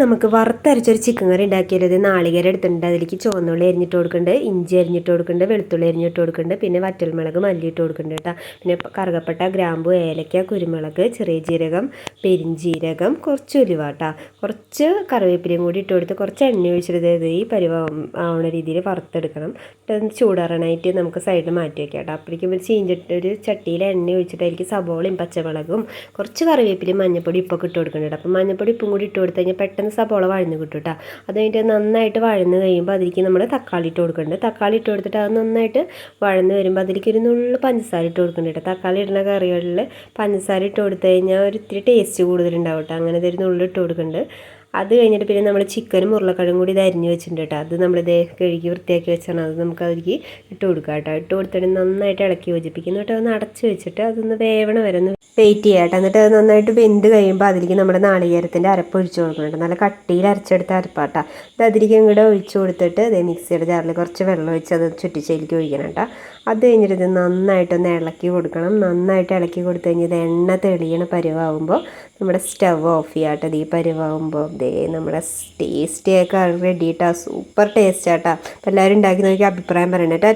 നമുക്ക് വറുത്തരച്ചൊരു ചിക്കൻ കറി ഉണ്ടാക്കിയത് നാളികേരം എടുത്തിട്ടുണ്ട്. അതിലേക്ക് ചുവന്നുള്ളി അരിഞ്ഞിട്ട് കൊടുക്കുന്നുണ്ട്, ഇഞ്ചി അരിഞ്ഞിട്ട് കൊടുക്കുന്നുണ്ട്, വെളുത്തുള്ളി അരിഞ്ഞിട്ട് കൊടുക്കുന്നുണ്ട്, പിന്നെ വറ്റൽമുളക് മല്ലിയിട്ട് കൊടുക്കുന്നുണ്ട് കേട്ടോ. പിന്നെ കറുകപ്പട്ട, ഗ്രാമ്പു, ഏലക്ക, കുരുമുളക്, ചെറിയ ജീരകം, പെരിഞ്ജീരകം, കുറച്ച് ഉലുവ കേട്ടോ, കുറച്ച് കറിവേപ്പിലയും കൂടി ഇട്ട് കൊടുത്ത് കുറച്ച് എണ്ണ ഒഴിച്ചിട്ട് ഈ പരിവാഹം ആവണ രീതിയിൽ വറുത്തെടുക്കണം. ചൂടാറാനായിട്ട് നമുക്ക് സൈഡിൽ മാറ്റി വയ്ക്കാം കേട്ടോ. അപ്പോഴേക്കും ഒരു ചട്ടിയിൽ എണ്ണ ഒഴിച്ചിട്ട് അതിലേക്ക് സബോളയും പച്ചമുളകും കുറച്ച് കറിവേപ്പിലയും മഞ്ഞൾപ്പൊടി ഇപ്പൊക്കെ ഇട്ട് കൊടുക്കുന്നുണ്ട്. അപ്പം മഞ്ഞൾപ്പൊടി ഉപ്പും കൂടി ഇട്ട് കൊടുത്ത് കഴിഞ്ഞാൽ പെട്ടെന്ന് സബോള വഴന്ന് കിട്ടും കേട്ടോ. അത് കഴിഞ്ഞിട്ട് നന്നായിട്ട് വഴന്ന് കഴിയുമ്പോൾ അതിലേക്ക് നമ്മൾ തക്കാളി ഇട്ട് കൊടുക്കുന്നുണ്ട്. തക്കാളി ഇട്ട് കൊടുത്തിട്ട് അത് നന്നായിട്ട് വഴന്ന് വരുമ്പോൾ അതിലേക്ക് ഒരു നുള്ളു പഞ്ചസാര ഇട്ട് കൊടുക്കുന്നുണ്ട് കേട്ടോ. തക്കാളി ഇടുന്ന കറികളിൽ പഞ്ചസാര ഇട്ട് കൊടുത്തു കഴിഞ്ഞാൽ ഒരു ഇത്തിരി ടേസ്റ്റ് കൂടുതലുണ്ടാവും കേട്ടോ. അങ്ങനെ ഒരു നുള്ളു ഇട്ട് കൊടുക്കുന്നുണ്ട്. അത് കഴിഞ്ഞിട്ട് പിന്നെ നമ്മൾ ചിക്കനും ഉരുളക്കിഴങ്ങും കൂടി ഇത് അരിഞ്ഞ് വെച്ചിട്ടുണ്ട് കേട്ടോ. അത് നമ്മളിത് കഴുകി വൃത്തിയാക്കി വെച്ചാണ്. അത് നമുക്ക് അതിലേക്ക് ഇട്ട് കൊടുക്കാം കേട്ടോ. ഇട്ട് കൊടുത്തിട്ട് നന്നായിട്ട് ഇളക്കി യോജിപ്പിക്കുന്നു കേട്ടോ. ഒന്ന് അടച്ച് വെച്ചിട്ട് അതൊന്ന് വേവണ വരെ ഒന്ന് വെയിറ്റ് ചെയ്യാം കേട്ടോ. എന്നിട്ട് അത് നന്നായിട്ട് വെന്ത് കഴിയുമ്പോൾ അതിലേക്ക് നമ്മുടെ നാളികേരത്തിൻ്റെ അരപ്പ് ഒഴിച്ച് കൊടുക്കുന്നുണ്ട്. നല്ല കട്ടിയിൽ അരച്ചെടുത്ത അരപ്പാട്ടാ. ഇത് അതിലേക്ക് ഇങ്ങോട്ട് ഒഴിച്ച് കൊടുത്തിട്ട് ഇത് മിക്സിയുടെ ജാറിൽ കുറച്ച് വെള്ളം ഒഴിച്ച് അത് ചുറ്റിച്ചതിലേക്ക് ഒഴിക്കണം കേട്ടോ. അത് കഴിഞ്ഞിട്ട് ഇത് നന്നായിട്ടൊന്ന് ഇളക്കി കൊടുക്കണം. നന്നായിട്ട് ഇളക്കി കൊടുത്തു കഴിഞ്ഞാൽ ഇത് എണ്ണ തെളിയണ പരുവാകുമ്പോൾ നമ്മുടെ സ്റ്റവ് ഓഫ് ചെയ്യാട്ടോ. ഈ പരുവാകുമ്പോൾ നമ്മുടെ ടേസ്റ്റിയൊക്കെ റെഡി കേട്ടോ. സൂപ്പർ ടേസ്റ്റ് ആട്ടോ. അപ്പോൾ എല്ലാവരും ഉണ്ടാക്കി നോക്കി അഭിപ്രായം പറയണേ കേട്ടോ.